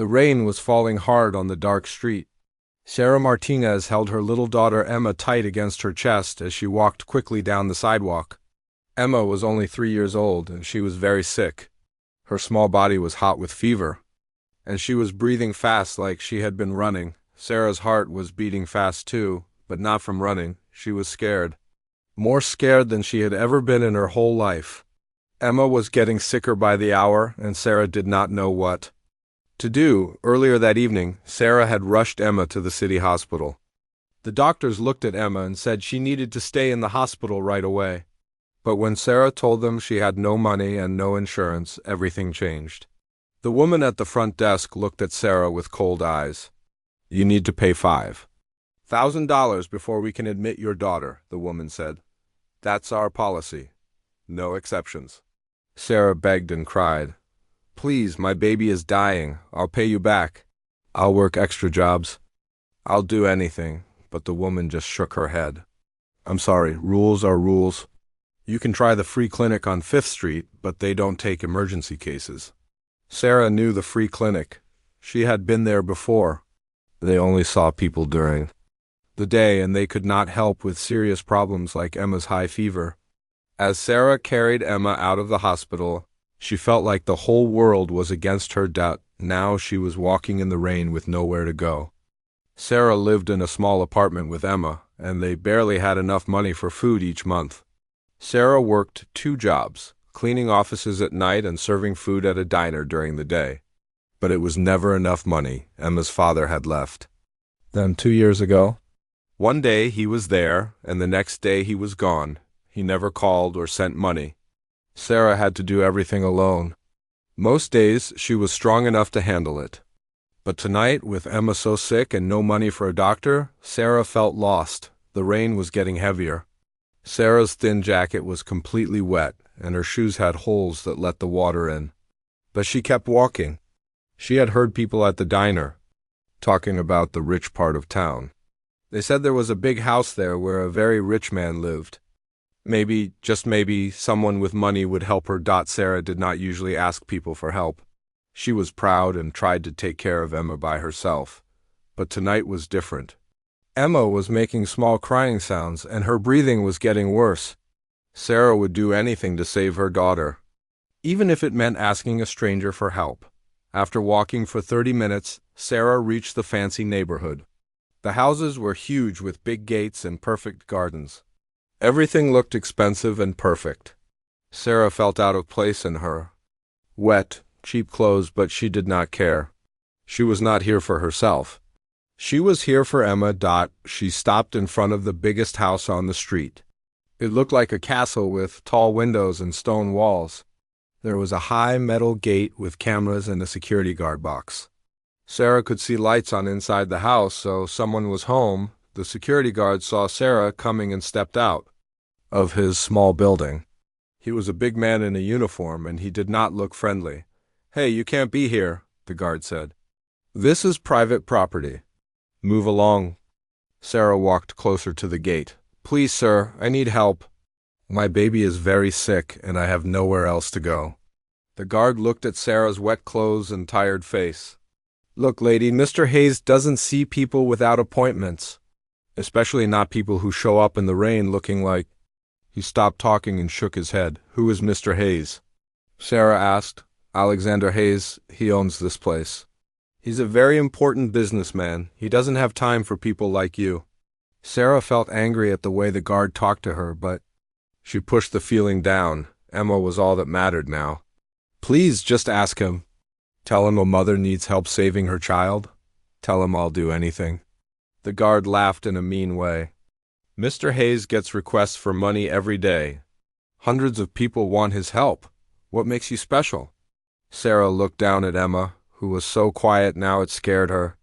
The rain was falling hard on the dark street. Sarah Martinez held her little daughter Emma tight against her chest as she walked quickly down the sidewalk. Emma was only 3 years old, and she was very sick. Her small body was hot with fever, and she was breathing fast like she had been running. Sarah's heart was beating fast too, but not from running. She was scared. More scared than she had ever been in her whole life. Emma was getting sicker by the hour, and Sarah did not know what to do. Earlier that evening, Sarah had rushed Emma to the city hospital. The doctors looked at Emma and said she needed to stay in the hospital right away. But when Sarah told them she had no money and no insurance, everything changed. The woman at the front desk looked at Sarah with cold eyes. "You need to pay $5,000 before we can admit your daughter," the woman said. "That's our policy. No exceptions." Sarah begged and cried. "Please, my baby is dying. I'll pay you back. I'll work extra jobs. I'll do anything." But the woman just shook her head. "I'm sorry, rules are rules. You can try the free clinic on 5th Street, but they don't take emergency cases." Sarah knew the free clinic. She had been there before. They only saw people during the day, and they could not help with serious problems like Emma's high fever. As Sarah carried Emma out of the hospital, she felt like the whole world was against her. Now she was walking in the rain with nowhere to go. Sarah lived in a small apartment with Emma, and they barely had enough money for food each month. Sarah worked 2 jobs, cleaning offices at night and serving food at a diner during the day. But it was never enough money. Emma's father had left. Then 2 years ago, one day he was there, and the next day he was gone. He never called or sent money. Sarah had to do everything alone. Most days she was strong enough to handle it. But tonight, with Emma so sick and no money for a doctor, Sarah felt lost. The rain was getting heavier. Sarah's thin jacket was completely wet, and her shoes had holes that let the water in. But she kept walking. She had heard people at the diner talking about the rich part of town. They said there was a big house there where a very rich man lived. Maybe, just maybe, someone with money would help her. Sarah did not usually ask people for help. She was proud and tried to take care of Emma by herself. But tonight was different. Emma was making small crying sounds, and her breathing was getting worse. Sarah would do anything to save her daughter, even if it meant asking a stranger for help. After walking for 30 minutes, Sarah reached the fancy neighborhood. The houses were huge with big gates and perfect gardens. Everything looked expensive and perfect. Sarah felt out of place in her wet, cheap clothes, but she did not care. She was not here for herself. She was here for Emma. She stopped in front of the biggest house on the street. It looked like a castle with tall windows and stone walls. There was a high metal gate with cameras and a security guard box. Sarah could see lights on inside the house, so someone was home. The security guard saw Sarah coming and stepped out of his small building. He was a big man in a uniform, and he did not look friendly. "Hey, you can't be here," the guard said. "This is private property. Move along." Sarah walked closer to the gate. "Please, sir, I need help. My baby is very sick, and I have nowhere else to go." The guard looked at Sarah's wet clothes and tired face. "Look, lady, Mr. Hayes doesn't see people without appointments, especially not people who show up in the rain looking like—" He stopped talking and shook his head. "Who is Mr. Hayes?" Sarah asked. "Alexander Hayes. He owns this place. He's a very important businessman. He doesn't have time for people like you." Sarah felt angry at the way the guard talked to her, but she pushed the feeling down. Emma was all that mattered now. "Please, just ask him. Tell him a mother needs help saving her child. Tell him I'll do anything." The guard laughed in a mean way. "Mr. Hayes gets requests for money every day. Hundreds of people want his help. What makes you special?" Sarah looked down at Emma, who was so quiet now it scared her.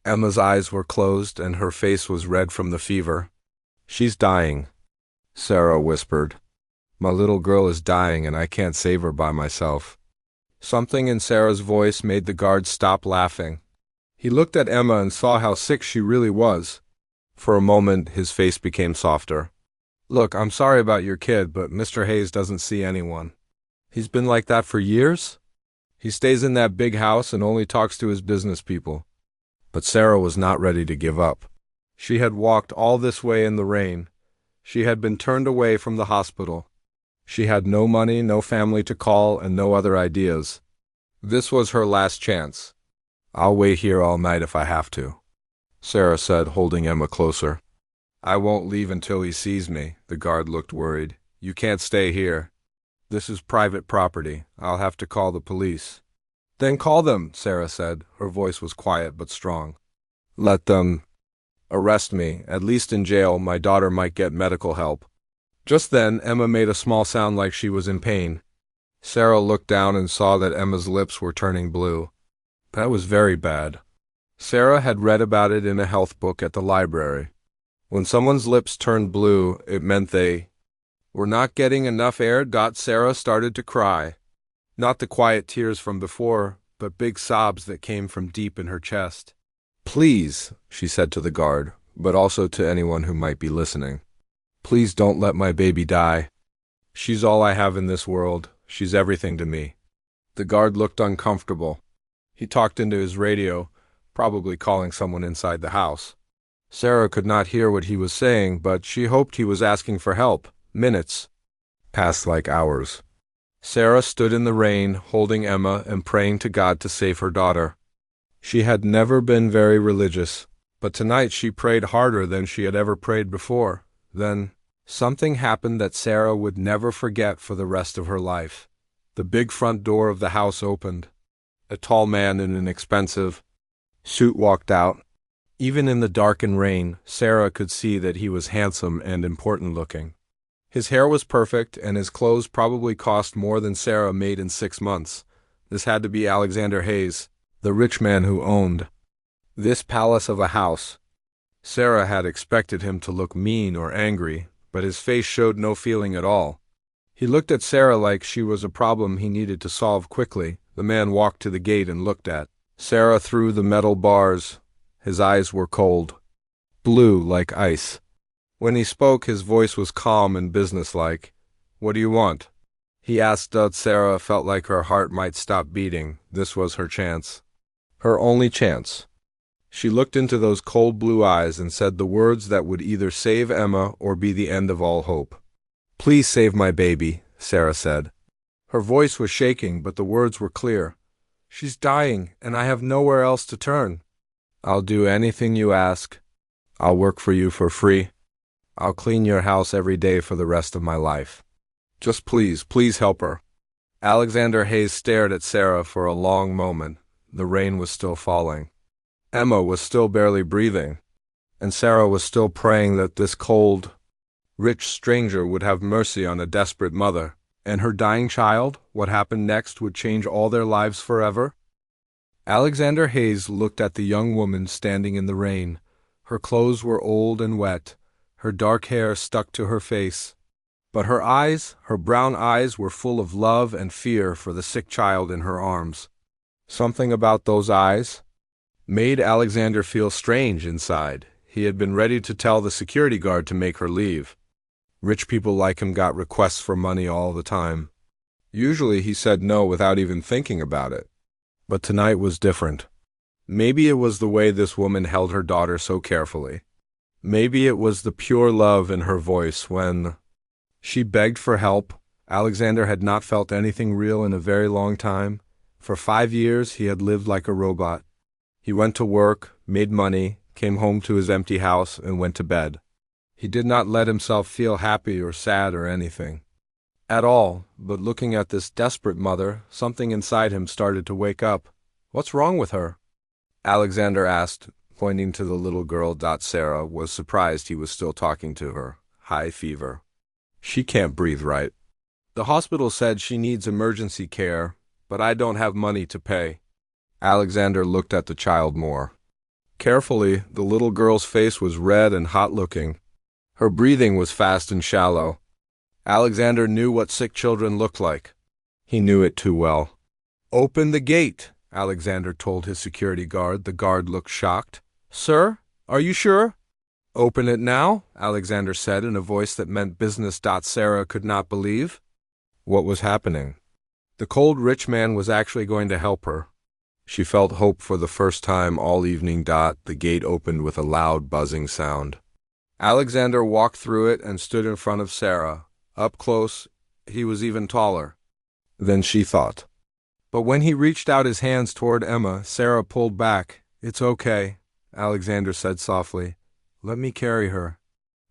Emma's eyes were closed and her face was red from the fever. "She's dying," Sarah whispered. "My little girl is dying and I can't save her by myself." Something in Sarah's voice made the guard stop laughing. He looked at Emma and saw how sick she really was. For a moment, his face became softer. "Look, I'm sorry about your kid, but Mr. Hayes doesn't see anyone." "He's been like that for years?" He stays in that big house and only talks to his business people. But Sarah was not ready to give up. She had walked all this way in the rain. She had been turned away from the hospital. She had no money, no family to call, and no other ideas. This was her last chance. "I'll wait here all night if I have to," Sarah said, holding Emma closer. "I won't leave until he sees me." The guard looked worried. "You can't stay here. This is private property. I'll have to call the police." "Then call them," Sarah said. Her voice was quiet but strong. "Let them arrest me. At least in jail, my daughter might get medical help." Just then, Emma made a small sound like she was in pain. Sarah looked down and saw that Emma's lips were turning blue. That was very bad. Sarah had read about it in a health book at the library. When someone's lips turned blue, it meant they were not getting enough air. Sarah started to cry. Not the quiet tears from before, but big sobs that came from deep in her chest. "Please," she said to the guard, but also to anyone who might be listening. "Please don't let my baby die. She's all I have in this world. She's everything to me." The guard looked uncomfortable. He talked into his radio, probably calling someone inside the house. Sarah could not hear what he was saying, but she hoped he was asking for help. Minutes passed like hours. Sarah stood in the rain, holding Emma and praying to God to save her daughter. She had never been very religious, but tonight she prayed harder than she had ever prayed before. Then something happened that Sarah would never forget for the rest of her life. The big front door of the house opened. A tall man in an expensive suit walked out. Even in the dark and rain, Sarah could see that he was handsome and important looking. His hair was perfect, and his clothes probably cost more than Sarah made in 6 months. This had to be Alexander Hayes, the rich man who owned this palace of a house. Sarah had expected him to look mean or angry, but his face showed no feeling at all. He looked at Sarah like she was a problem he needed to solve quickly. The man walked to the gate and looked at Sarah through the metal bars. His eyes were cold, blue like ice. When he spoke, his voice was calm and businesslike. "What do you want?" he asked. Sarah felt like her heart might stop beating. This was her chance. Her only chance. She looked into those cold blue eyes and said the words that would either save Emma or be the end of all hope. "Please save my baby," Sarah said. Her voice was shaking, but the words were clear. "She's dying, and I have nowhere else to turn." "I'll do anything you ask. I'll work for you for free. I'll clean your house every day for the rest of my life. Just please help her." Alexander Hayes stared at Sarah for a long moment. The rain was still falling. Emma was still barely breathing, and Sarah was still praying that this cold, rich stranger would have mercy on a desperate mother. And her dying child, what happened next would change all their lives forever. Alexander Hayes looked at the young woman standing in the rain. Her clothes were old and wet. Her dark hair stuck to her face. But her eyes, her brown eyes, were full of love and fear for the sick child in her arms. Something about those eyes made Alexander feel strange inside. He had been ready to tell the security guard to make her leave. Rich people like him got requests for money all the time. Usually he said no without even thinking about it. But tonight was different. Maybe it was the way this woman held her daughter so carefully. Maybe it was the pure love in her voice when she begged for help. Alexander had not felt anything real in a very long time. For 5 years he had lived like a robot. He went to work, made money, came home to his empty house, and went to bed. He did not let himself feel happy or sad or anything at all, but looking at this desperate mother, something inside him started to wake up. "What's wrong with her?" Alexander asked, pointing to the little girl. Sarah was surprised he was still talking to her. "High fever. She can't breathe right. The hospital said she needs emergency care, but I don't have money to pay." Alexander looked at the child more carefully. The little girl's face was red and hot-looking. Her breathing was fast and shallow. Alexander knew what sick children looked like. He knew it too well. "Open the gate," Alexander told his security guard. The guard looked shocked. "Sir, are you sure?" "Open it now," Alexander said in a voice that meant business. Sarah could not believe what was happening. The cold rich man was actually going to help her. She felt hope for the first time all evening. The gate opened with a loud buzzing sound. Alexander walked through it and stood in front of Sarah. Up close, he was even taller than she thought. But when he reached out his hands toward Emma, Sarah pulled back. "It's okay," Alexander said softly. "Let me carry her.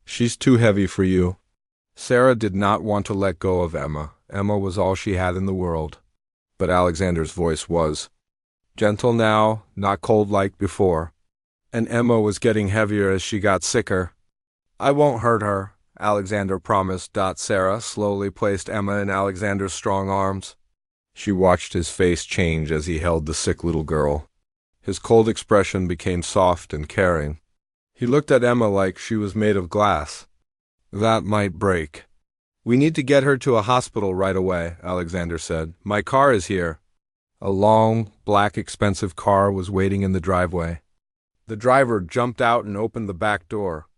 She's too heavy for you." Sarah did not want to let go of Emma. Emma was all she had in the world. But Alexander's voice was gentle now, not cold like before. And Emma was getting heavier as she got sicker. "I won't hurt her," Alexander promised. Sarah slowly placed Emma in Alexander's strong arms. She watched his face change as he held the sick little girl. His cold expression became soft and caring. He looked at Emma like she was made of glass. "That might break." "We need to get her to a hospital right away," Alexander said. "My car is here." A long, black, expensive car was waiting in the driveway. The driver jumped out and opened the back door.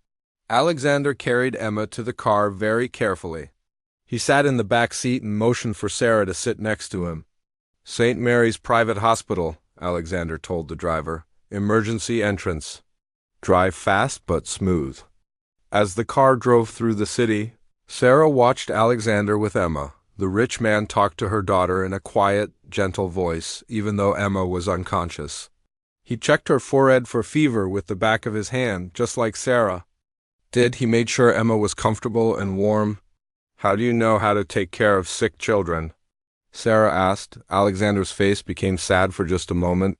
Alexander carried Emma to the car very carefully. He sat in the back seat and motioned for Sarah to sit next to him. "St. Mary's Private Hospital," Alexander told the driver. "Emergency entrance. Drive fast but smooth." As the car drove through the city, Sarah watched Alexander with Emma. The rich man talked to her daughter in a quiet, gentle voice, even though Emma was unconscious. He checked her forehead for fever with the back of his hand, just like Sarah did. He made sure Emma was comfortable and warm. "How do you know how to take care of sick children?" Sarah asked. Alexander's face became sad for just a moment.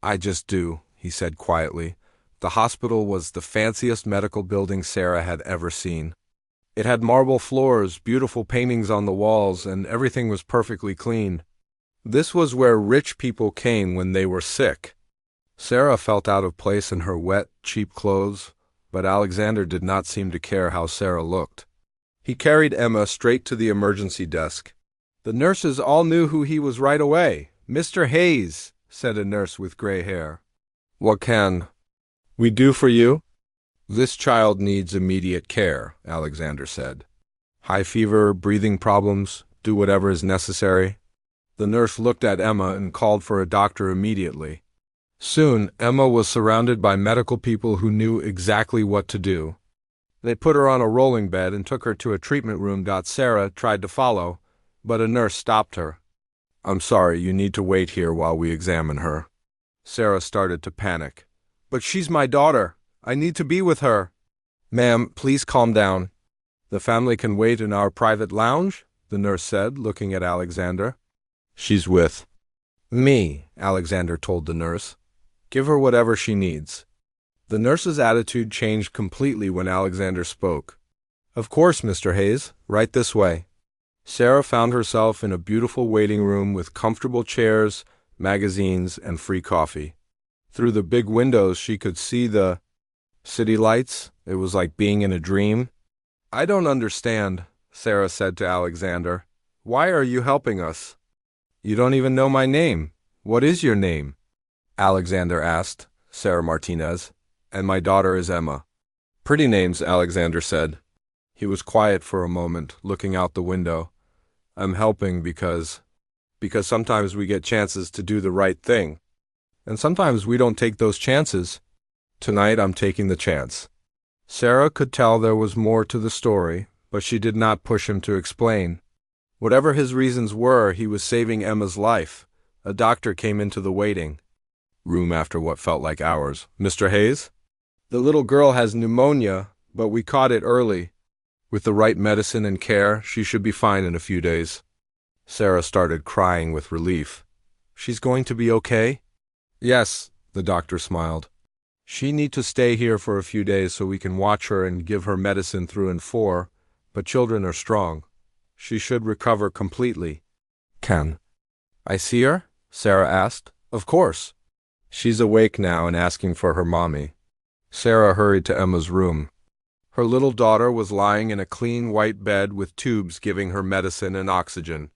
"I just do," he said quietly. The hospital was the fanciest medical building Sarah had ever seen. It had marble floors, beautiful paintings on the walls, and everything was perfectly clean. This was where rich people came when they were sick. Sarah felt out of place in her wet, cheap clothes, but Alexander did not seem to care how Sarah looked. He carried Emma straight to the emergency desk. The nurses all knew who he was right away. "Mr. Hayes," said a nurse with gray hair. "What can we do for you?" "This child needs immediate care," Alexander said. "High fever, breathing problems, do whatever is necessary." The nurse looked at Emma and called for a doctor immediately. Soon, Emma was surrounded by medical people who knew exactly what to do. They put her on a rolling bed and took her to a treatment room. Sarah tried to follow, but a nurse stopped her. "I'm sorry, you need to wait here while we examine her." Sarah started to panic. "But she's my daughter. I need to be with her." "Ma'am, please calm down. The family can wait in our private lounge," the nurse said, looking at Alexander. "She's with me," Alexander told the nurse. "Give her whatever she needs." The nurse's attitude changed completely when Alexander spoke. "Of course, Mr. Hayes. Right this way." Sarah found herself in a beautiful waiting room with comfortable chairs, magazines, and free coffee. Through the big windows she could see the city lights. It was like being in a dream. "I don't understand," Sarah said to Alexander. "Why are you helping us? You don't even know my name. What is your name?" Alexander asked. "Sarah Martinez. And my daughter is Emma." "Pretty names," Alexander said. He was quiet for a moment, looking out the window. "I'm helping because sometimes we get chances to do the right thing. And sometimes we don't take those chances. Tonight I'm taking the chance." Sarah could tell there was more to the story, but she did not push him to explain. Whatever his reasons were, he was saving Emma's life. A doctor came into the waiting room after what felt like hours. "Mr. Hayes? The little girl has pneumonia, but we caught it early. With the right medicine and care, she should be fine in a few days." Sarah started crying with relief. "She's going to be okay?" "Yes," the doctor smiled. "She needs to stay here for a few days so we can watch her and give her medicine through and for, but children are strong. She should recover completely." "Can I see her?" Sarah asked. "Of course." "She's awake now and asking for her mommy." Sarah hurried to Emma's room. Her little daughter was lying in a clean white bed with tubes giving her medicine and oxygen.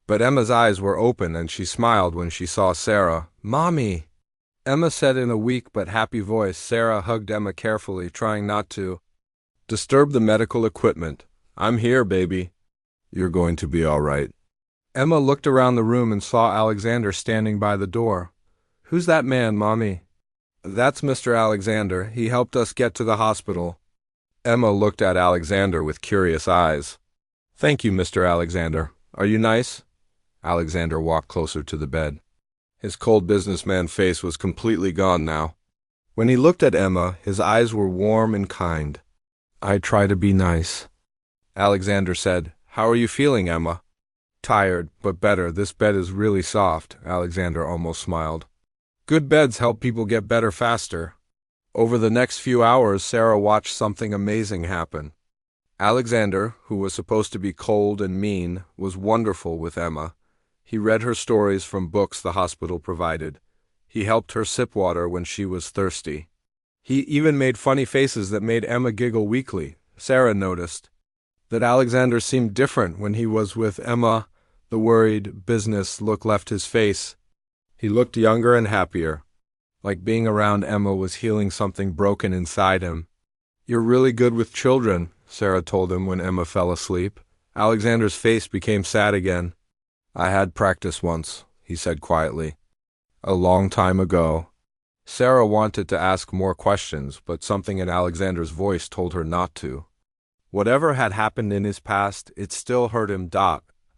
But Emma's eyes were open and she smiled when she saw Sarah. "Mommy," Emma said in a weak but happy voice. Sarah hugged Emma carefully, trying not to disturb the medical equipment. "I'm here, baby. You're going to be all right." Emma looked around the room and saw Alexander standing by the door. "Who's that man, Mommy?" "That's Mr. Alexander. He helped us get to the hospital." Emma looked at Alexander with curious eyes. "Thank you, Mr. Alexander. Are you nice?" Alexander walked closer to the bed. His cold businessman face was completely gone now. When he looked at Emma, his eyes were warm and kind. "I try to be nice." Alexander said, "How are you feeling, Emma?" "Tired, but better. This bed is really soft." Alexander almost smiled. "Good beds help people get better faster." Over the next few hours, Sarah watched something amazing happen. Alexander, who was supposed to be cold and mean, was wonderful with Emma. He read her stories from books the hospital provided. He helped her sip water when she was thirsty. He even made funny faces that made Emma giggle weakly. Sarah noticed that Alexander seemed different when he was with Emma. The worried business look left his face. He looked younger and happier. Like being around Emma was healing something broken inside him. "You're really good with children," Sarah told him when Emma fell asleep. Alexander's face became sad again. "I had practice once," he said quietly. "A long time ago." Sarah wanted to ask more questions, but something in Alexander's voice told her not to. Whatever had happened in his past, it still hurt him.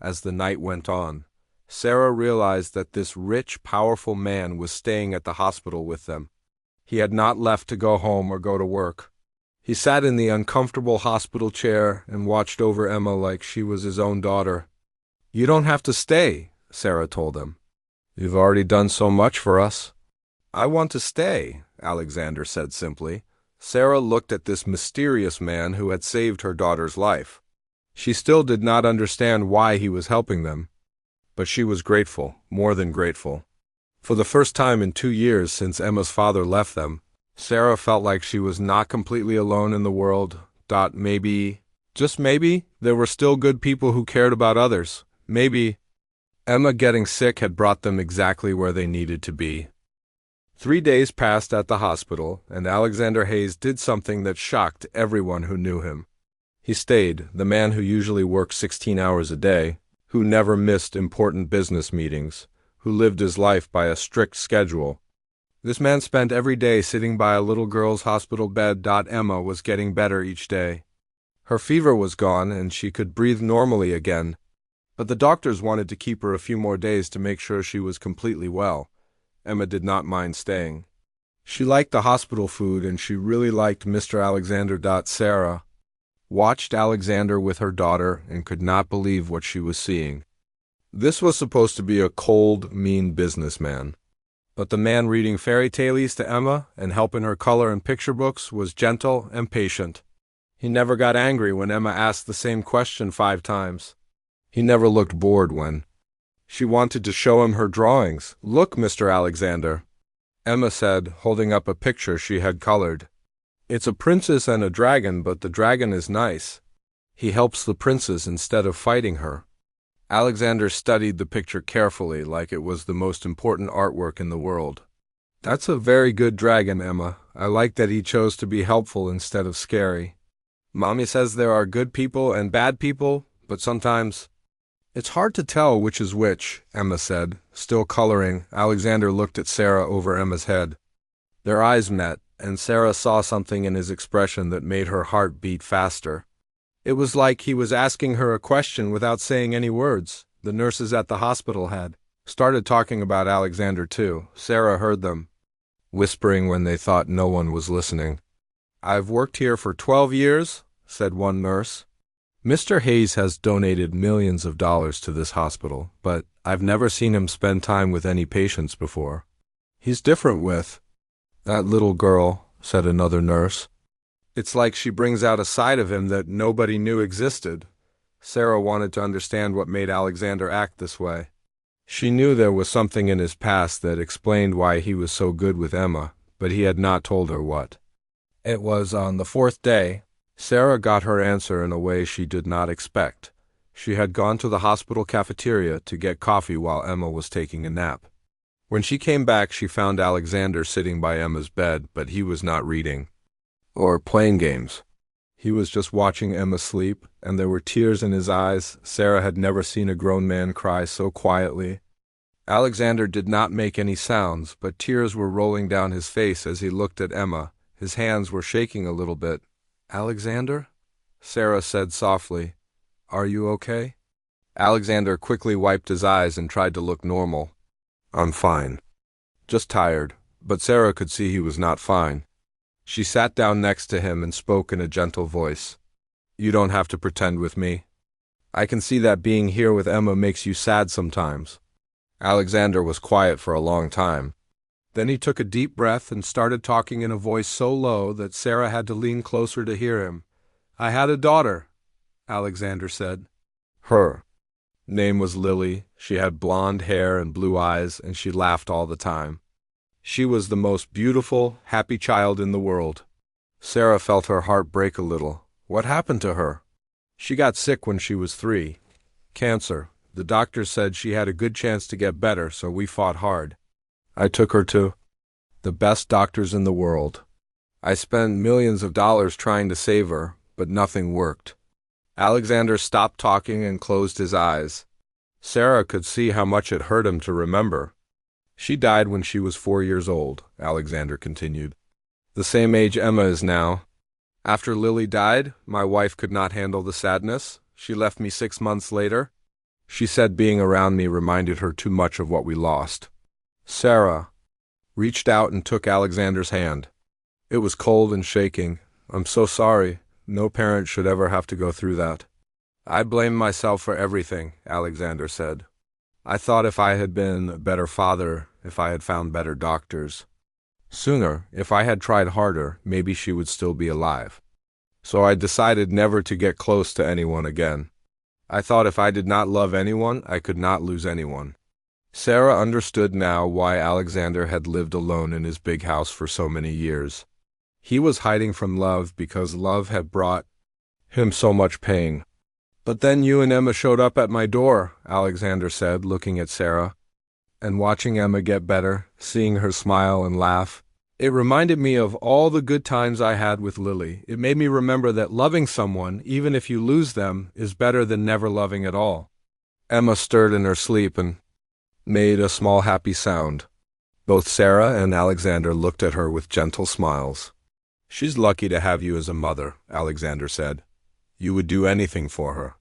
As the night went on, Sarah realized that this rich, powerful man was staying at the hospital with them. He had not left to go home or go to work. He sat in the uncomfortable hospital chair and watched over Emma like she was his own daughter. "You don't have to stay," Sarah told him. "You've already done so much for us." "I want to stay," Alexander said simply. Sarah looked at this mysterious man who had saved her daughter's life. She still did not understand why he was helping them, but she was grateful, more than grateful. For the first time in 2 years since Emma's father left them, Sarah felt like she was not completely alone in the world. Maybe, just maybe, there were still good people who cared about others. Maybe Emma getting sick had brought them exactly where they needed to be. 3 days passed at the hospital, and Alexander Hayes did something that shocked everyone who knew him. He stayed, the man who usually worked 16 hours a day, who never missed important business meetings, who lived his life by a strict schedule. This man spent every day sitting by a little girl's hospital bed. Emma was getting better each day. Her fever was gone, and she could breathe normally again. But the doctors wanted to keep her a few more days to make sure she was completely well. Emma did not mind staying. She liked the hospital food, and she really liked Mr. Alexander. Sarah watched Alexander with her daughter and could not believe what she was seeing. This was supposed to be a cold, mean businessman. But the man reading fairy tales to Emma and helping her color in picture books was gentle and patient. He never got angry when Emma asked the same question 5 times. He never looked bored when she wanted to show him her drawings. "Look, Mr. Alexander," Emma said, holding up a picture she had colored. "It's a princess and a dragon, but the dragon is nice. He helps the princess instead of fighting her." Alexander studied the picture carefully, like it was the most important artwork in the world. "That's a very good dragon, Emma. I like that he chose to be helpful instead of scary. Mommy says there are good people and bad people, but sometimes it's hard to tell which is which," Emma said. Still coloring, Alexander looked at Sarah over Emma's head. Their eyes met, and Sarah saw something in his expression that made her heart beat faster. It was like he was asking her a question without saying any words. The nurses at the hospital had started talking about Alexander too. Sarah heard them, whispering when they thought no one was listening. "I've worked here for 12 years, said one nurse. "Mr. Hayes has donated millions of dollars to this hospital, but I've never seen him spend time with any patients before. He's different with that little girl," said another nurse. "It's like she brings out a side of him that nobody knew existed." Sarah wanted to understand what made Alexander act this way. She knew there was something in his past that explained why he was so good with Emma, but he had not told her what. It was on the 4th day. Sarah got her answer in a way she did not expect. She had gone to the hospital cafeteria to get coffee while Emma was taking a nap. When she came back, she found Alexander sitting by Emma's bed, but he was not reading or playing games. He was just watching Emma sleep, and there were tears in his eyes. Sarah had never seen a grown man cry so quietly. Alexander did not make any sounds, but tears were rolling down his face as he looked at Emma. His hands were shaking a little bit. "Alexander?" Sarah said softly. "Are you okay?" Alexander quickly wiped his eyes and tried to look normal. "I'm fine. Just tired." But Sarah could see he was not fine. She sat down next to him and spoke in a gentle voice. "You don't have to pretend with me. I can see that being here with Emma makes you sad sometimes." Alexander was quiet for a long time. Then he took a deep breath and started talking in a voice so low that Sarah had to lean closer to hear him. "I had a daughter," Alexander said. Her name was Lily. She had blonde hair and blue eyes, and she laughed all the time. She was the most beautiful, happy child in the world. Sarah felt her heart break a little. What happened to her? She got sick when she was 3. Cancer. The doctor said she had a good chance to get better, so we fought hard. I took her to the best doctors in the world. I spent millions of dollars trying to save her, but nothing worked. Alexander stopped talking and closed his eyes. Sarah could see how much it hurt him to remember. She died when she was 4 years old, Alexander continued. The same age Emma is now. After Lily died, my wife could not handle the sadness. She left me 6 months later. She said being around me reminded her too much of what we lost. Sarah reached out and took Alexander's hand. It was cold and shaking. "I'm so sorry. No parent should ever have to go through that." "I blame myself for everything," Alexander said. "I thought if I had been a better father, if I had found better doctors sooner, if I had tried harder, maybe she would still be alive. So I decided never to get close to anyone again. I thought if I did not love anyone, I could not lose anyone." Sarah understood now why Alexander had lived alone in his big house for so many years. He was hiding from love because love had brought him so much pain. "But then you and Emma showed up at my door," Alexander said, looking at Sarah, and watching Emma get better, seeing her smile and laugh. "It reminded me of all the good times I had with Lily. It made me remember that loving someone, even if you lose them, is better than never loving at all." Emma stirred in her sleep and made a small happy sound. Both Sarah and Alexander looked at her with gentle smiles. "She's lucky to have you as a mother," Alexander said. "You would do anything for her.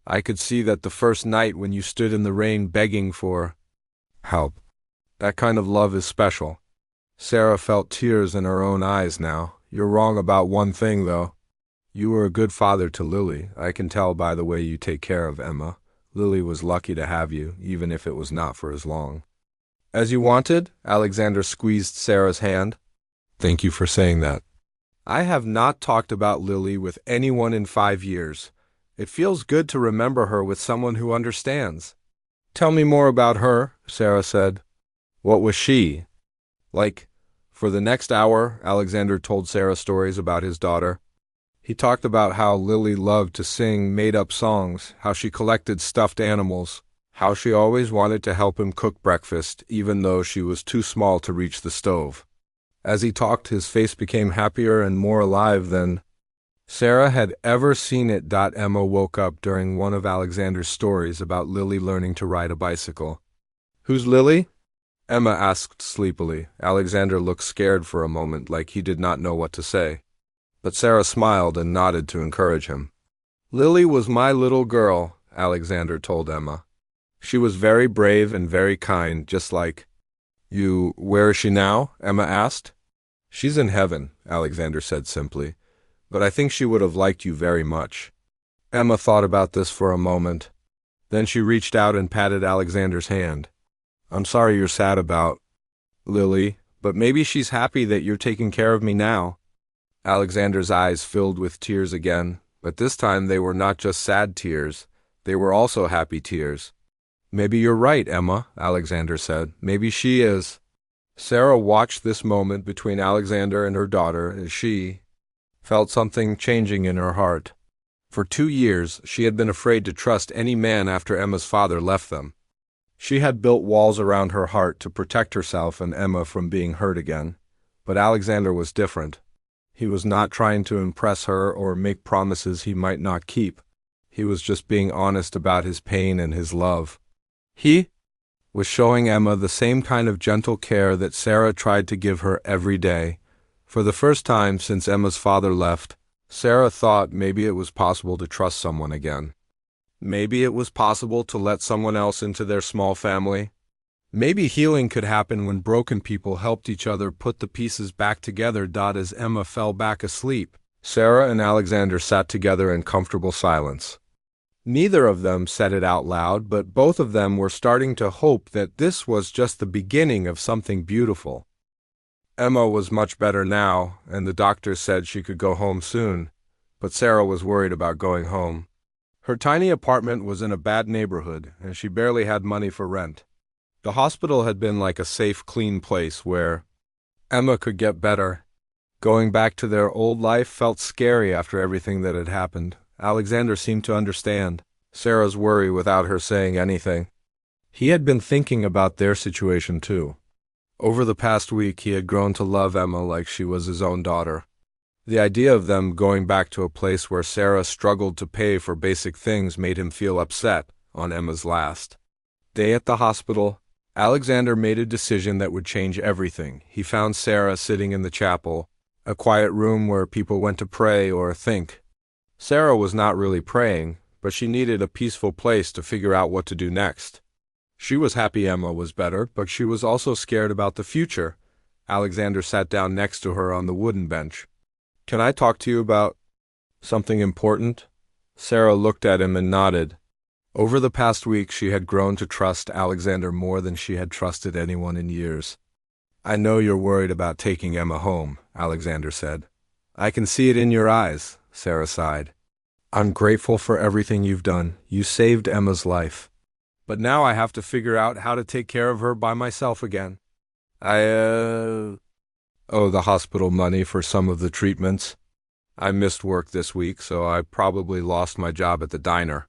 I could see that the first night when you stood in the rain begging for help. That kind of love is special." Sarah felt tears in her own eyes now. "You're wrong about one thing, though. You were a good father to Lily. I can tell by the way you take care of Emma. Lily was lucky to have you, even if it was not for as long." "As you wanted?" Alexander squeezed Sarah's hand. "Thank you for saying that. I have not talked about Lily with anyone in 5 years. It feels good to remember her with someone who understands." "Tell me more about her," Sarah said. "What was she like?" For the next hour, Alexander told Sarah stories about his daughter. He talked about how Lily loved to sing made-up songs, how she collected stuffed animals, how she always wanted to help him cook breakfast, even though she was too small to reach the stove. As he talked, his face became happier and more alive than Sarah had ever seen it. Emma woke up during one of Alexander's stories about Lily learning to ride a bicycle. "Who's Lily?" Emma asked sleepily. Alexander looked scared for a moment, like he did not know what to say. But Sarah smiled and nodded to encourage him. "Lily was my little girl," Alexander told Emma. "She was very brave and very kind, just like you." "Where is she now?" Emma asked. "She's in heaven," Alexander said simply. "But I think she would have liked you very much." Emma thought about this for a moment. Then she reached out and patted Alexander's hand. "I'm sorry you're sad about Lily, but maybe she's happy that you're taking care of me now." Alexander's eyes filled with tears again, but this time they were not just sad tears. They were also happy tears. "Maybe you're right, Emma," Alexander said. "Maybe she is." Sarah watched this moment between Alexander and her daughter as she felt something changing in her heart. For 2 years, she had been afraid to trust any man after Emma's father left them. She had built walls around her heart to protect herself and Emma from being hurt again. But Alexander was different. He was not trying to impress her or make promises he might not keep. He was just being honest about his pain and his love. He was showing Emma the same kind of gentle care that Sarah tried to give her every day. For the first time since Emma's father left, Sarah thought maybe it was possible to trust someone again. Maybe it was possible to let someone else into their small family. Maybe healing could happen when broken people helped each other put the pieces back together. As Emma fell back asleep, Sarah and Alexander sat together in comfortable silence. Neither of them said it out loud, but both of them were starting to hope that this was just the beginning of something beautiful. Emma was much better now, and the doctor said she could go home soon, but Sarah was worried about going home. Her tiny apartment was in a bad neighborhood, and she barely had money for rent. The hospital had been like a safe, clean place where Emma could get better. Going back to their old life felt scary after everything that had happened. Alexander seemed to understand Sarah's worry without her saying anything. He had been thinking about their situation too. Over the past week, he had grown to love Emma like she was his own daughter. The idea of them going back to a place where Sarah struggled to pay for basic things made him feel upset on Emma's last day at the hospital. Alexander made a decision that would change everything. He found Sarah sitting in the chapel, a quiet room where people went to pray or think. Sarah was not really praying, but she needed a peaceful place to figure out what to do next. She was happy Emma was better, but she was also scared about the future. Alexander sat down next to her on the wooden bench. "Can I talk to you about something important?" Sarah looked at him and nodded. Over the past week, she had grown to trust Alexander more than she had trusted anyone in years. "I know you're worried about taking Emma home," Alexander said. "I can see it in your eyes," Sarah sighed. "I'm grateful for everything you've done. You saved Emma's life. But now I have to figure out how to take care of her by myself again. I owe the hospital money for some of the treatments. I missed work this week, so I probably lost my job at the diner.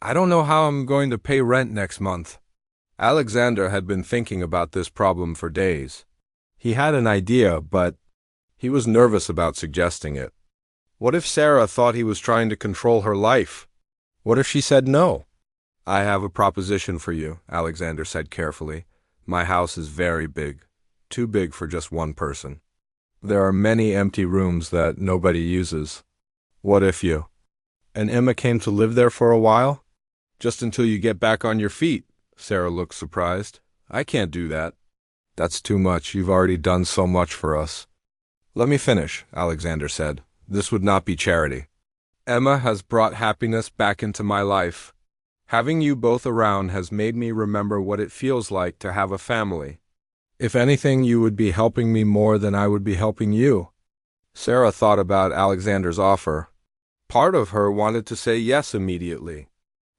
I don't know how I'm going to pay rent next month." Alexander had been thinking about this problem for days. He had an idea, but he was nervous about suggesting it. What if Sarah thought he was trying to control her life? What if she said no? "I have a proposition for you," Alexander said carefully. "My house is very big, too big for just one person. There are many empty rooms that nobody uses. What if you and Emma came to live there for a while? Just until you get back on your feet." Sarah looked surprised. "I can't do that." "That's too much. You've already done so much for us." "Let me finish," Alexander said. "This would not be charity. Emma has brought happiness back into my life. Having you both around has made me remember what it feels like to have a family. If anything, you would be helping me more than I would be helping you." Sarah thought about Alexander's offer. Part of her wanted to say yes immediately.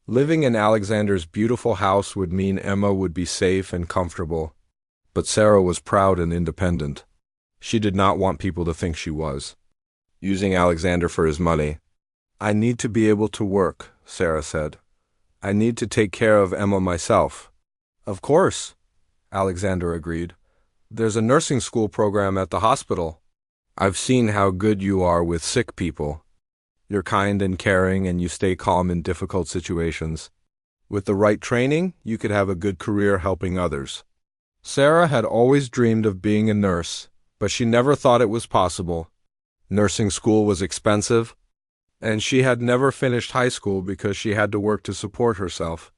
Living in Alexander's beautiful house would mean Emma would be safe and comfortable. But Sarah was proud and independent. She did not want people to think she was using Alexander for his money. "I need to be able to work," Sarah said. "I need to take care of Emma myself." "Of course," Alexander agreed. "There's a nursing school program at the hospital. I've seen how good you are with sick people. You're kind and caring, and you stay calm in difficult situations. With the right training, you could have a good career helping others." Sarah had always dreamed of being a nurse, but she never thought it was possible. Nursing school was expensive, and she had never finished high school because she had to work to support herself.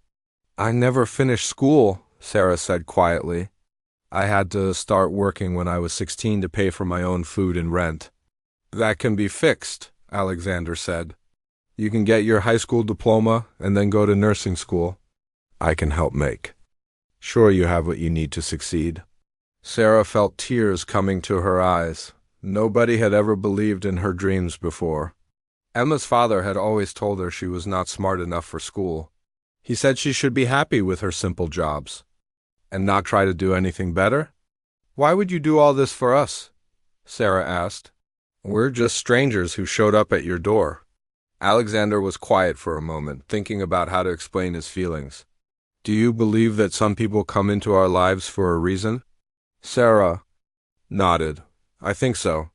"I never finished school," Sarah said quietly. "I had to start working when I was 16 to pay for my own food and rent." "That can be fixed," Alexander said. "You can get your high school diploma and then go to nursing school. I can help make sure you have what you need to succeed." Sarah felt tears coming to her eyes. Nobody had ever believed in her dreams before. Emma's father had always told her she was not smart enough for school. He said she should be happy with her simple jobs and not try to do anything better. "Why would you do all this for us?" Sarah asked. "We're just strangers who showed up at your door." Alexander was quiet for a moment, thinking about how to explain his feelings. "Do you believe that some people come into our lives for a reason?" Sarah nodded. "I think so.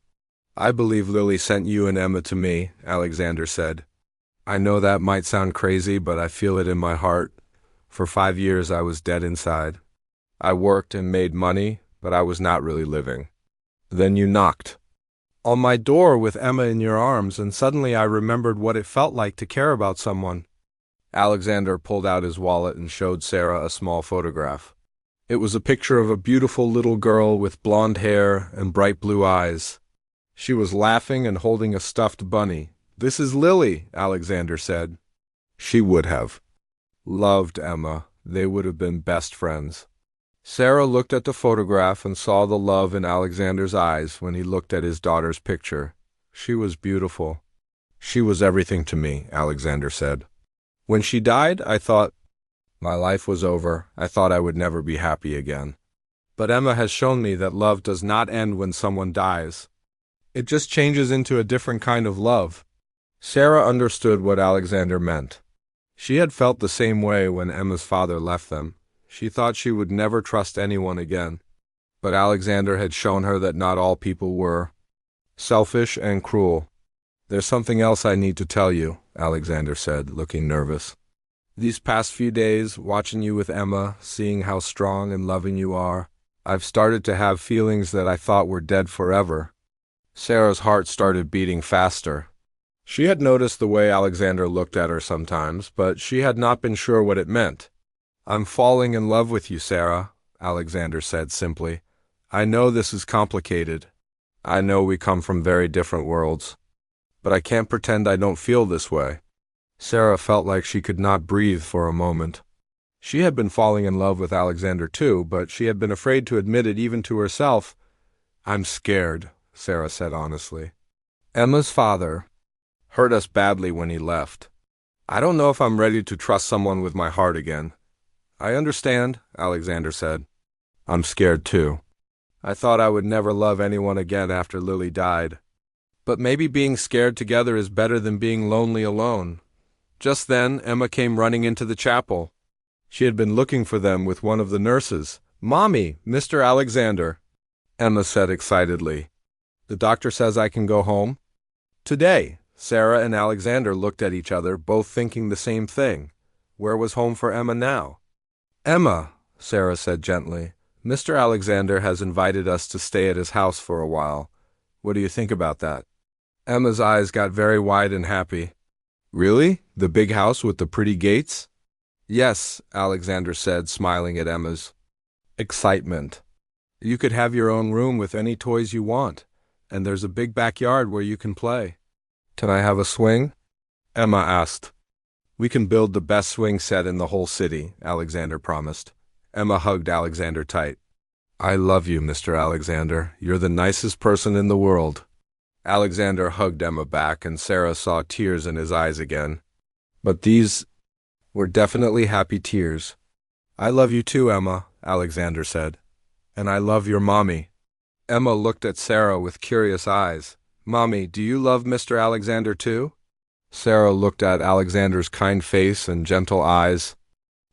I believe Lily sent you and Emma to me, Alexander said. I know that might sound crazy, but I feel it in my heart. For 5 years I was dead inside. I worked and made money, but I was not really living. Then you knocked on my door with Emma in your arms, and suddenly I remembered what it felt like to care about someone. Alexander pulled out his wallet and showed Sarah a small photograph. It was a picture of a beautiful little girl with blonde hair and bright blue eyes. She was laughing and holding a stuffed bunny. This is Lily, Alexander said. She would have loved Emma. They would have been best friends. Sarah looked at the photograph and saw the love in Alexander's eyes when he looked at his daughter's picture. She was beautiful. She was everything to me, Alexander said. When she died, I thought my life was over. I thought I would never be happy again. But Emma has shown me that love does not end when someone dies. It just changes into a different kind of love. Sarah understood what Alexander meant. She had felt the same way when Emma's father left them. She thought she would never trust anyone again. But Alexander had shown her that not all people were selfish and cruel. There's something else I need to tell you, Alexander said, looking nervous. These past few days, watching you with Emma, seeing how strong and loving you are, I've started to have feelings that I thought were dead forever. Sarah's heart started beating faster. She had noticed the way Alexander looked at her sometimes, but she had not been sure what it meant. I'm falling in love with you, Sarah, Alexander said simply. I know this is complicated. I know we come from very different worlds. But I can't pretend I don't feel this way. Sarah felt like she could not breathe for a moment. She had been falling in love with Alexander too, but she had been afraid to admit it even to herself. I'm scared, Sarah said honestly. Emma's father hurt us badly when he left. I don't know if I'm ready to trust someone with my heart again. I understand, Alexander said. I'm scared too. I thought I would never love anyone again after Lily died. But maybe being scared together is better than being lonely alone. Just then, Emma came running into the chapel. She had been looking for them with one of the nurses. Mommy, Mr. Alexander, Emma said excitedly. The doctor says I can go home? Today. Sarah and Alexander looked at each other, both thinking the same thing. Where was home for Emma now? Emma, Sarah said gently, Mr. Alexander has invited us to stay at his house for a while. What do you think about that? Emma's eyes got very wide and happy. Really? The big house with the pretty gates? Yes, Alexander said, smiling at Emma's excitement. You could have your own room with any toys you want, and there's a big backyard where you can play. Can I have a swing? Emma asked. We can build the best swing set in the whole city, Alexander promised. Emma hugged Alexander tight. I love you, Mr. Alexander. You're the nicest person in the world. Alexander hugged Emma back, and Sarah saw tears in his eyes again. But these were definitely happy tears. I love you too, Emma, Alexander said. And I love your mommy. Emma looked at Sarah with curious eyes. Mommy, do you love Mr. Alexander too? Sarah looked at Alexander's kind face and gentle eyes.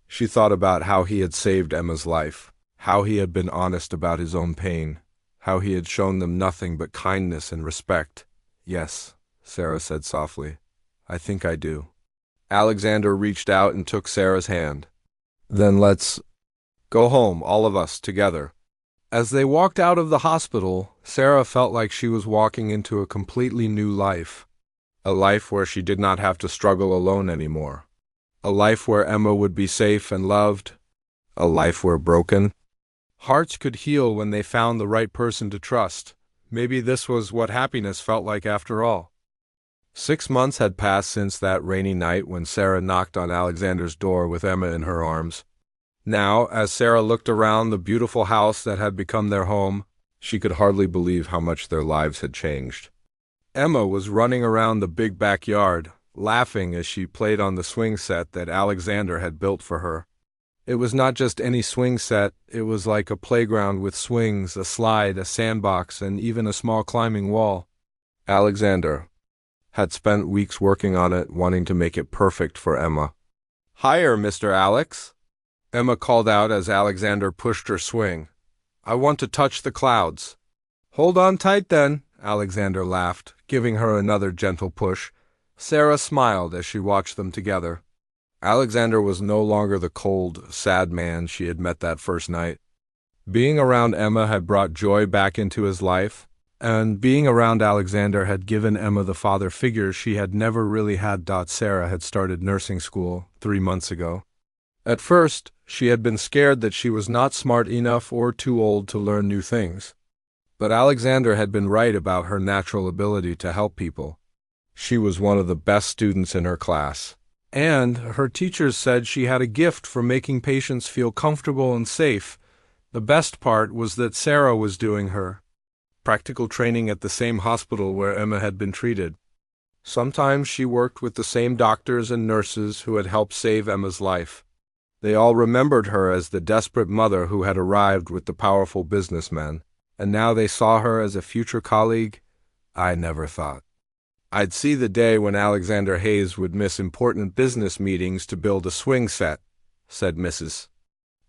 She thought about how he had saved Emma's life, how he had been honest about his own pain, how he had shown them nothing but kindness and respect. Yes, Sarah said softly. I think I do. Alexander reached out and took Sarah's hand. Then let's go home, all of us, together. As they walked out of the hospital, Sarah felt like she was walking into a completely new life. A life where she did not have to struggle alone anymore. A life where Emma would be safe and loved. A life where broken hearts could heal when they found the right person to trust. Maybe this was what happiness felt like after all. 6 months had passed since that rainy night when Sarah knocked on Alexander's door with Emma in her arms. Now, as Sarah looked around the beautiful house that had become their home, she could hardly believe how much their lives had changed. Emma was running around the big backyard, laughing as she played on the swing set that Alexander had built for her. It was not just any swing set, it was like a playground with swings, a slide, a sandbox, and even a small climbing wall. Alexander had spent weeks working on it, wanting to make it perfect for Emma. Higher, Mr. Alex, Emma called out as Alexander pushed her swing. I want to touch the clouds. Hold on tight then, Alexander laughed, giving her another gentle push. Sarah smiled as she watched them together. Alexander was no longer the cold, sad man she had met that first night. Being around Emma had brought joy back into his life, and being around Alexander had given Emma the father figure she had never really had. Sarah had started nursing school 3 months ago. At first, she had been scared that she was not smart enough or too old to learn new things. But Alexander had been right about her natural ability to help people. She was one of the best students in her class, and her teachers said she had a gift for making patients feel comfortable and safe. The best part was that Sarah was doing her practical training at the same hospital where Emma had been treated. Sometimes she worked with the same doctors and nurses who had helped save Emma's life. They all remembered her as the desperate mother who had arrived with the powerful businessmen, and now they saw her as a future colleague. I never thought I'd see the day when Alexander Hayes would miss important business meetings to build a swing set, said Mrs.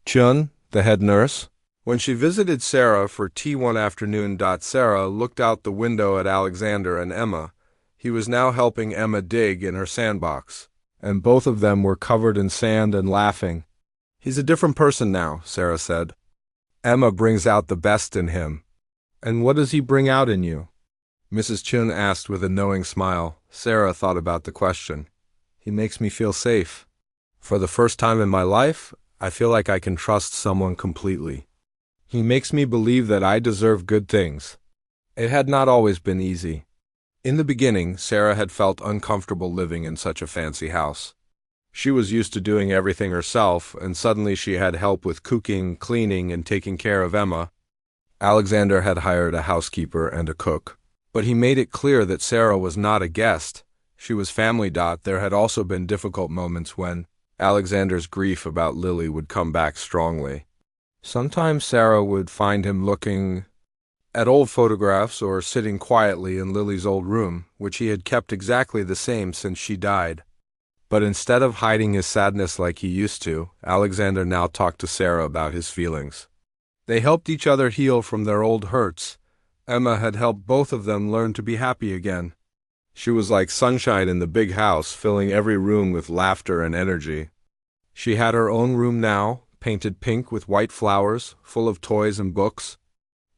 Chun, the head nurse. When she visited Sarah for tea one afternoon, Sarah looked out the window at Alexander and Emma. He was now helping Emma dig in her sandbox, and both of them were covered in sand and laughing. He's a different person now, Sarah said. Emma brings out the best in him. And what does he bring out in you? Mrs. Chun asked with a knowing smile. Sarah thought about the question. He makes me feel safe. For the first time in my life, I feel like I can trust someone completely. He makes me believe that I deserve good things. It had not always been easy. In the beginning, Sarah had felt uncomfortable living in such a fancy house. She was used to doing everything herself, and suddenly she had help with cooking, cleaning, and taking care of Emma. Alexander had hired a housekeeper and a cook, but he made it clear that Sarah was not a guest. She was family. There had also been difficult moments when Alexander's grief about Lily would come back strongly. Sometimes Sarah would find him looking at old photographs or sitting quietly in Lily's old room, which he had kept exactly the same since she died. But instead of hiding his sadness like he used to, Alexander now talked to Sarah about his feelings. They helped each other heal from their old hurts. Emma had helped both of them learn to be happy again. She was like sunshine in the big house, filling every room with laughter and energy. She had her own room now, painted pink with white flowers, full of toys and books.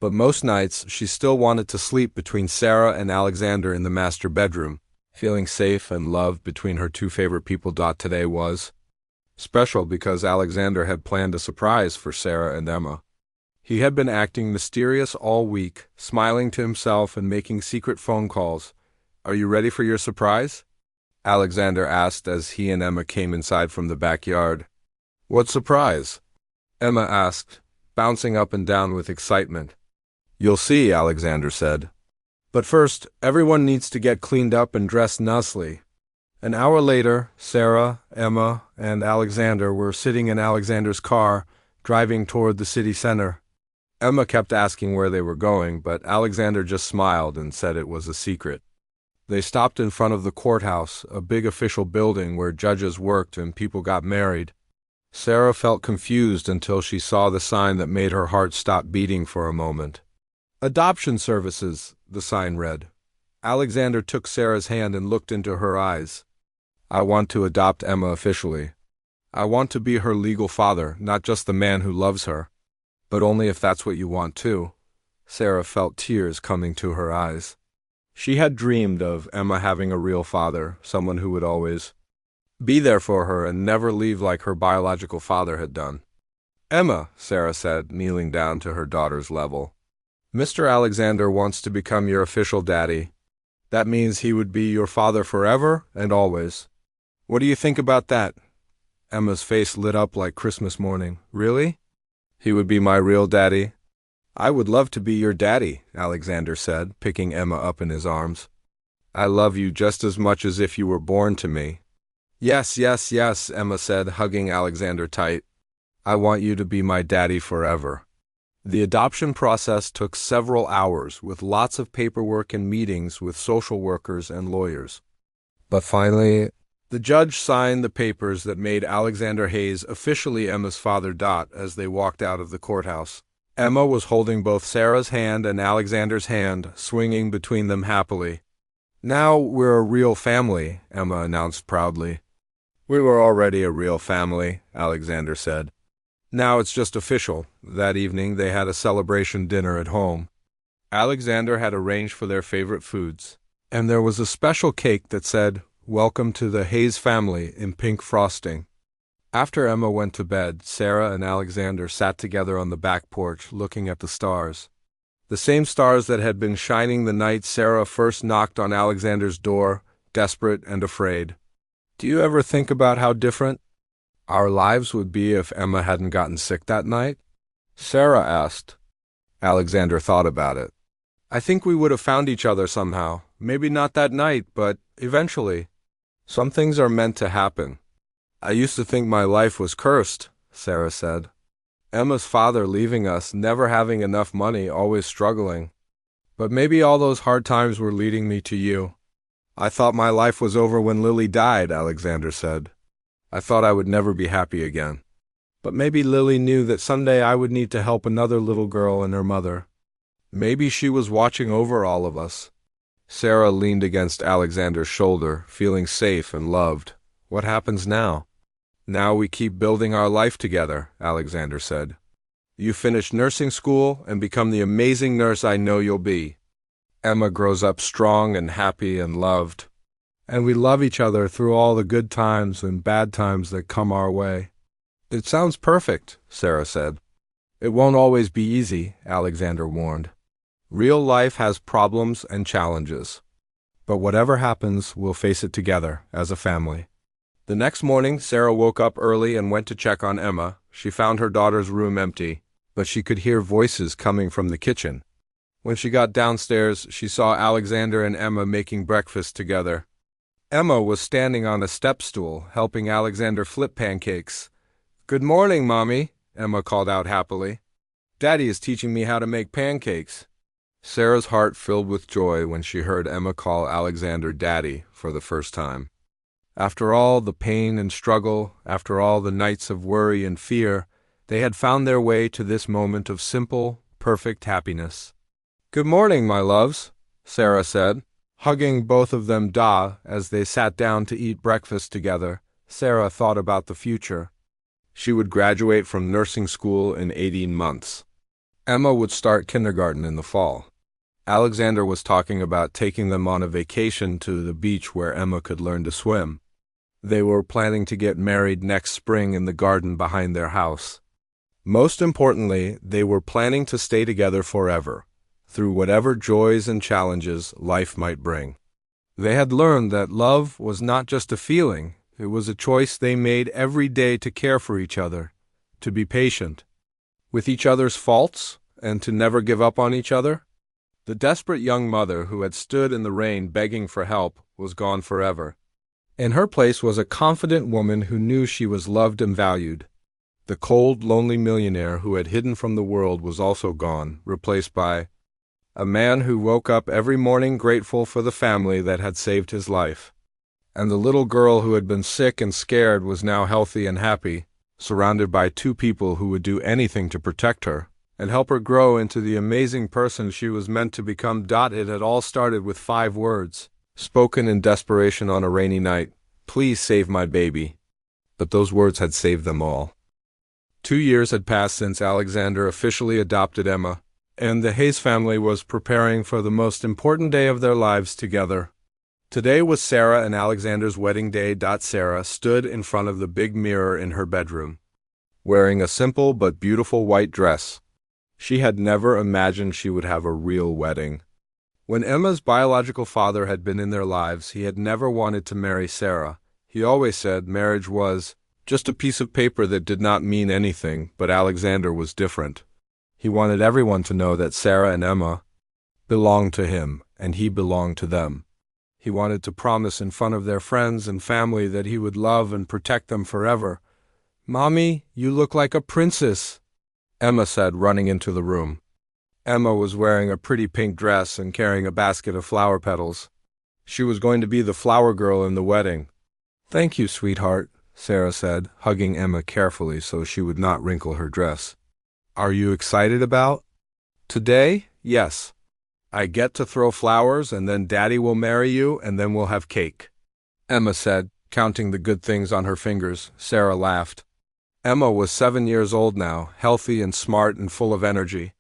But most nights, she still wanted to sleep between Sarah and Alexander in the master bedroom, feeling safe and loved between her two favorite people. Today was special because Alexander had planned a surprise for Sarah and Emma. He had been acting mysterious all week, smiling to himself and making secret phone calls. Are you ready for your surprise? Alexander asked as he and Emma came inside from the backyard. What surprise? Emma asked, bouncing up and down with excitement. You'll see, Alexander said. But first, everyone needs to get cleaned up and dressed nicely. An hour later, Sarah, Emma, and Alexander were sitting in Alexander's car, driving toward the city center. Emma kept asking where they were going, but Alexander just smiled and said it was a secret. They stopped in front of the courthouse, a big official building where judges worked and people got married. Sarah felt confused until she saw the sign that made her heart stop beating for a moment. Adoption services, the sign read. Alexander took Sarah's hand and looked into her eyes. I want to adopt Emma officially. I want to be her legal father, not just the man who loves her. But only if that's what you want too. Sarah felt tears coming to her eyes. She had dreamed of Emma having a real father, someone who would always be there for her and never leave like her biological father had done. Emma, Sarah said, kneeling down to her daughter's level. Mr. Alexander wants to become your official daddy. That means he would be your father forever and always. What do you think about that? Emma's face lit up like Christmas morning. Really? He would be my real daddy? I would love to be your daddy, Alexander said, picking Emma up in his arms. I love you just as much as if you were born to me. Yes, yes, yes, Emma said, hugging Alexander tight. I want you to be my daddy forever. The adoption process took several hours, with lots of paperwork and meetings with social workers and lawyers. But finally, the judge signed the papers that made Alexander Hayes officially Emma's father. As they walked out of the courthouse, Emma was holding both Sarah's hand and Alexander's hand, swinging between them happily. "Now we're a real family," Emma announced proudly. "We were already a real family," Alexander said. "Now it's just official." That evening they had a celebration dinner at home. Alexander had arranged for their favorite foods, and there was a special cake that said, "Welcome to the Hayes family," in pink frosting. After Emma went to bed, Sarah and Alexander sat together on the back porch looking at the stars. The same stars that had been shining the night Sarah first knocked on Alexander's door, desperate and afraid. "Do you ever think about how different our lives would be if Emma hadn't gotten sick that night?" Sarah asked. Alexander thought about it. "I think we would have found each other somehow. Maybe not that night, but eventually. Some things are meant to happen." "I used to think my life was cursed," Sarah said. "Emma's father leaving us, never having enough money, always struggling. But maybe all those hard times were leading me to you." "I thought my life was over when Lily died," Alexander said. "I thought I would never be happy again. But maybe Lily knew that someday I would need to help another little girl and her mother. Maybe she was watching over all of us." Sarah leaned against Alexander's shoulder, feeling safe and loved. "What happens now?" "Now we keep building our life together," Alexander said. "You finish nursing school and become the amazing nurse I know you'll be. Emma grows up strong and happy and loved. And we love each other through all the good times and bad times that come our way." "It sounds perfect," Sarah said. "It won't always be easy," Alexander warned. "Real life has problems and challenges. But whatever happens, we'll face it together as a family." The next morning, Sarah woke up early and went to check on Emma. She found her daughter's room empty, but she could hear voices coming from the kitchen. When she got downstairs, she saw Alexander and Emma making breakfast together. Emma was standing on a step stool, helping Alexander flip pancakes. "Good morning, Mommy," Emma called out happily. "Daddy is teaching me how to make pancakes." Sarah's heart filled with joy when she heard Emma call Alexander Daddy for the first time. After all the pain and struggle, after all the nights of worry and fear, they had found their way to this moment of simple, perfect happiness. "Good morning, my loves," Sarah said, hugging both of them as they sat down to eat breakfast together. Sarah thought about the future. She would graduate from nursing school in 18 months. Emma would start kindergarten in the fall. Alexander was talking about taking them on a vacation to the beach where Emma could learn to swim. They were planning to get married next spring in the garden behind their house. Most importantly, they were planning to stay together forever, through whatever joys and challenges life might bring. They had learned that love was not just a feeling, it was a choice they made every day to care for each other, to be patient with each other's faults, and to never give up on each other. The desperate young mother who had stood in the rain begging for help was gone forever. In her place was a confident woman who knew she was loved and valued. The cold, lonely millionaire who had hidden from the world was also gone, replaced by a man who woke up every morning grateful for the family that had saved his life. And the little girl who had been sick and scared was now healthy and happy, surrounded by two people who would do anything to protect her and help her grow into the amazing person she was meant to become. It had all started with 5 words, spoken in desperation on a rainy night: "Please save my baby." But those words had saved them all. 2 years had passed since Alexander officially adopted Emma, and the Hayes family was preparing for the most important day of their lives together. Today was Sarah and Alexander's wedding day. Sarah stood in front of the big mirror in her bedroom, wearing a simple but beautiful white dress. She had never imagined she would have a real wedding. When Emma's biological father had been in their lives, he had never wanted to marry Sarah. He always said marriage was just a piece of paper that did not mean anything, but Alexander was different. He wanted everyone to know that Sarah and Emma belonged to him, and he belonged to them. He wanted to promise in front of their friends and family that he would love and protect them forever. "Mommy, you look like a princess," Emma said, running into the room. Emma was wearing a pretty pink dress and carrying a basket of flower petals. She was going to be the flower girl in the wedding. "Thank you, sweetheart," Sarah said, hugging Emma carefully so she would not wrinkle her dress. Are you excited about today? Yes. I get to throw flowers, and then Daddy will marry you, and then we'll have cake, Emma said, counting the good things on her fingers. Sarah laughed. Emma was 7 years old now, healthy and smart and full of energy.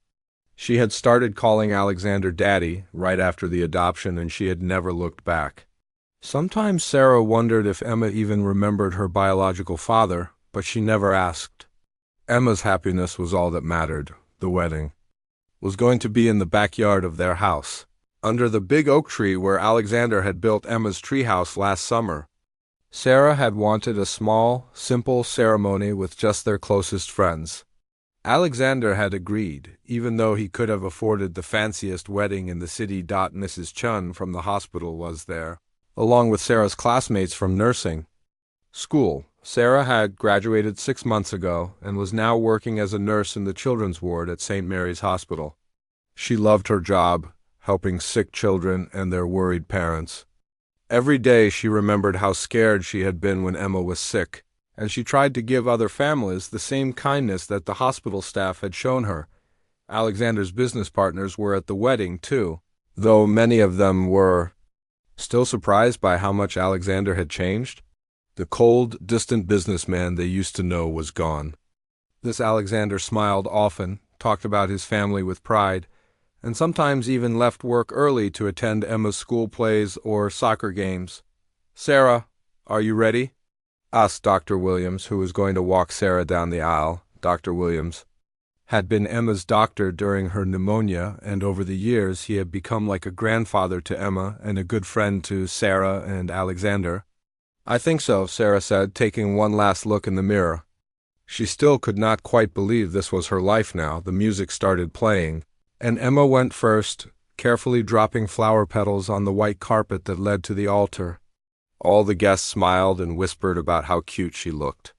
She had started calling Alexander Daddy right after the adoption, and she had never looked back. Sometimes Sarah wondered if Emma even remembered her biological father, but she never asked. Emma's happiness was all that mattered. The wedding was going to be in the backyard of their house, under the big oak tree where Alexander had built Emma's treehouse last summer. Sarah had wanted a small, simple ceremony with just their closest friends. Alexander had agreed, even though he could have afforded the fanciest wedding in the city. Mrs. Chun from the hospital was there, along with Sarah's classmates from nursing school. Sarah had graduated 6 months ago and was now working as a nurse in the children's ward at St. Mary's Hospital. She loved her job, helping sick children and their worried parents. Every day she remembered how scared she had been when Emma was sick, and she tried to give other families the same kindness that the hospital staff had shown her. Alexander's business partners were at the wedding, too, though many of them were still surprised by how much Alexander had changed. The cold, distant businessman they used to know was gone. This Alexander smiled often, talked about his family with pride, and sometimes even left work early to attend Emma's school plays or soccer games. "Sarah, are you ready?" asked Dr. Williams, who was going to walk Sarah down the aisle. Dr. Williams had been Emma's doctor during her pneumonia, and over the years he had become like a grandfather to Emma and a good friend to Sarah and Alexander. "I think so," Sarah said, taking one last look in the mirror. She still could not quite believe this was her life now. The music started playing, and Emma went first, carefully dropping flower petals on the white carpet that led to the altar. All the guests smiled and whispered about how cute she looked.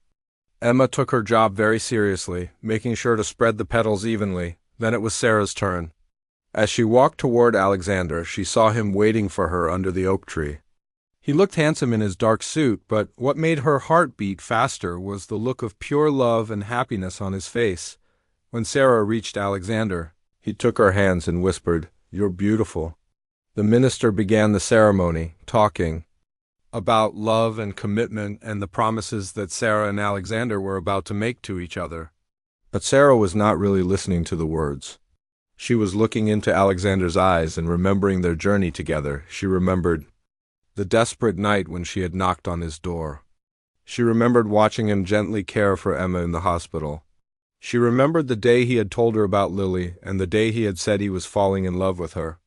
Emma took her job very seriously, making sure to spread the petals evenly. Then it was Sarah's turn. As she walked toward Alexander, she saw him waiting for her under the oak tree. He looked handsome in his dark suit, but what made her heart beat faster was the look of pure love and happiness on his face. When Sarah reached Alexander, he took her hands and whispered, "You're beautiful." The minister began the ceremony, talking about love and commitment and the promises that Sarah and Alexander were about to make to each other. But Sarah was not really listening to the words. She was looking into Alexander's eyes and remembering their journey together. She remembered the desperate night when she had knocked on his door. She remembered watching him gently care for Emma in the hospital. She remembered the day he had told her about Lily and the day he had said he was falling in love with her.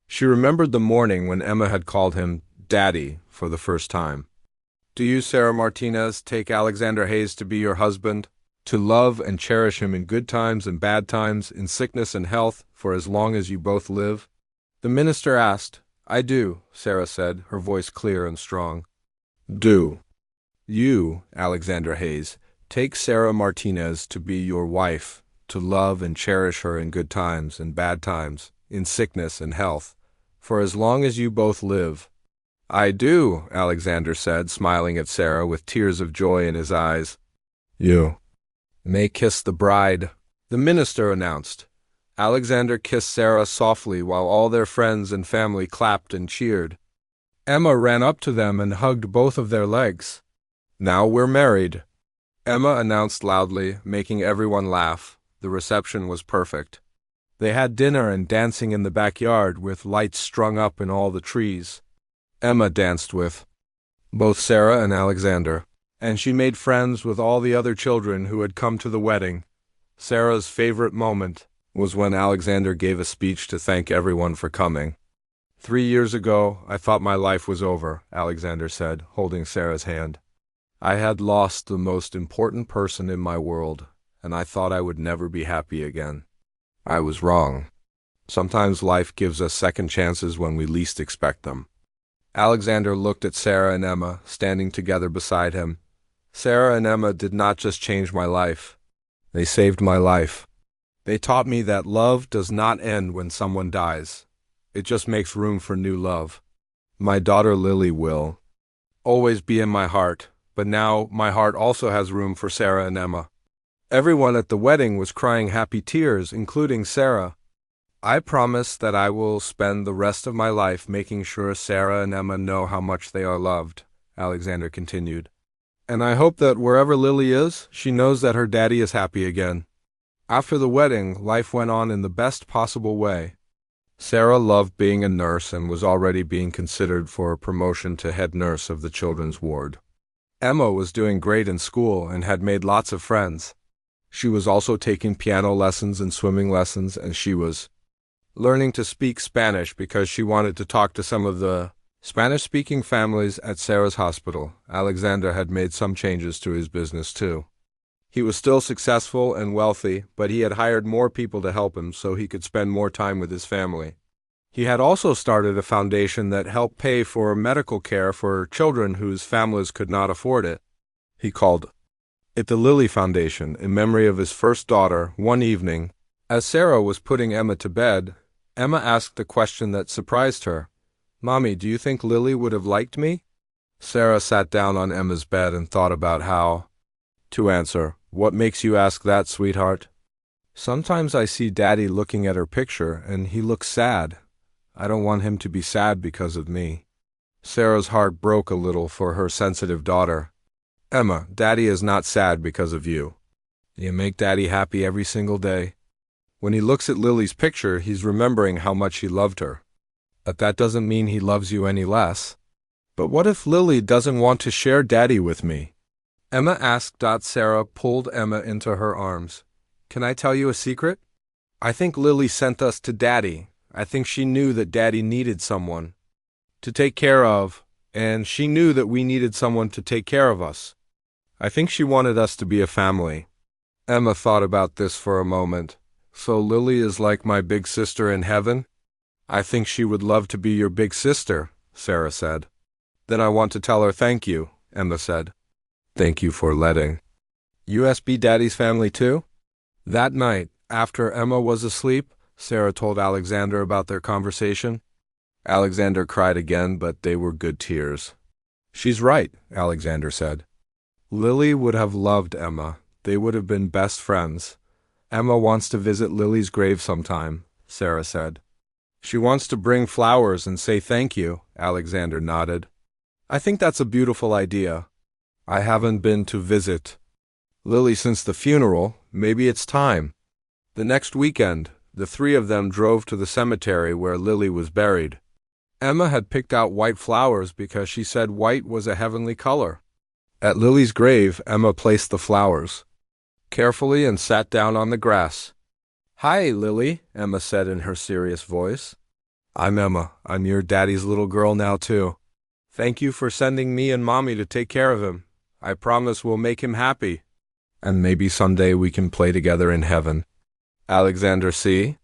She remembered the morning when Emma had called him Daddy for the first time. "Do you, Sarah Martinez, take Alexander Hayes to be your husband, to love and cherish him in good times and bad times, in sickness and health, for as long as you both live?" The minister asked. "I do," Sarah said, her voice clear and strong. "Do you, Alexander Hayes, take Sarah Martinez to be your wife, to love and cherish her in good times and bad times, in sickness and health, for as long as you both live?" "I do," Alexander said, smiling at Sarah with tears of joy in his eyes. "You may kiss the bride," the minister announced. Alexander kissed Sarah softly while all their friends and family clapped and cheered. Emma ran up to them and hugged both of their legs. "Now we're married," Emma announced loudly, making everyone laugh. The reception was perfect. They had dinner and dancing in the backyard with lights strung up in all the trees. Emma danced with both Sarah and Alexander, and she made friends with all the other children who had come to the wedding. Sarah's favorite moment was when Alexander gave a speech to thank everyone for coming. 3 years ago, I thought my life was over," Alexander said, holding Sarah's hand. "I had lost the most important person in my world, and I thought I would never be happy again. I was wrong. Sometimes life gives us second chances when we least expect them." Alexander looked at Sarah and Emma, standing together beside him. "Sarah and Emma did not just change my life. They saved my life. They taught me that love does not end when someone dies. It just makes room for new love. My daughter Lily will always be in my heart, but now my heart also has room for Sarah and Emma. Everyone at the wedding was crying happy tears, including Sarah. I promise that I will spend the rest of my life making sure Sarah and Emma know how much they are loved, Alexander continued. And I hope that wherever Lily is, she knows that her daddy is happy again. After the wedding, life went on in the best possible way. Sarah loved being a nurse and was already being considered for a promotion to head nurse of the children's ward. Emma was doing great in school and had made lots of friends. She was also taking piano lessons and swimming lessons, and she was learning to speak Spanish because she wanted to talk to some of the Spanish-speaking families at Sarah's hospital. Alexander had made some changes to his business too. He was still successful and wealthy, but he had hired more people to help him so he could spend more time with his family. He had also started a foundation that helped pay for medical care for children whose families could not afford it. He called it the Lily Foundation in memory of his first daughter. One evening, as Sarah was putting Emma to bed, Emma asked a question that surprised her. "Mommy, do you think Lily would have liked me?" Sarah sat down on Emma's bed and thought about how to answer. "What makes you ask that, sweetheart?" "Sometimes I see Daddy looking at her picture, and he looks sad. I don't want him to be sad because of me." Sarah's heart broke a little for her sensitive daughter. "Emma, Daddy is not sad because of you. You make Daddy happy every single day. When he looks at Lily's picture, he's remembering how much he loved her. But that doesn't mean he loves you any less." "But what if Lily doesn't want to share Daddy with me?" Emma asked. Sarah pulled Emma into her arms. "Can I tell you a secret? I think Lily sent us to Daddy. I think she knew that Daddy needed someone to take care of, and she knew that we needed someone to take care of us. I think she wanted us to be a family." Emma thought about this for a moment. "So Lily is like my big sister in heaven?" "I think she would love to be your big sister," Sarah said. "Then I want to tell her thank you," Emma said. "Thank you for letting us be Daddy's family too?" That night, after Emma was asleep, Sarah told Alexander about their conversation. Alexander cried again, but they were good tears. "She's right," Alexander said. "Lily would have loved Emma. They would have been best friends. Emma wants to visit Lily's grave sometime," Sarah said. "She wants to bring flowers and say thank you," Alexander nodded. "I think that's a beautiful idea. I haven't been to visit Lily since the funeral. Maybe it's time." The next weekend, the three of them drove to the cemetery where Lily was buried. Emma had picked out white flowers because she said white was a heavenly color. At Lily's grave, Emma placed the flowers carefully and sat down on the grass. "Hi, Lily," Emma said in her serious voice. "I'm Emma. I'm your daddy's little girl now, too. Thank you for sending me and Mommy to take care of him. I promise we'll make him happy. And maybe someday we can play together in heaven." Alexander, see?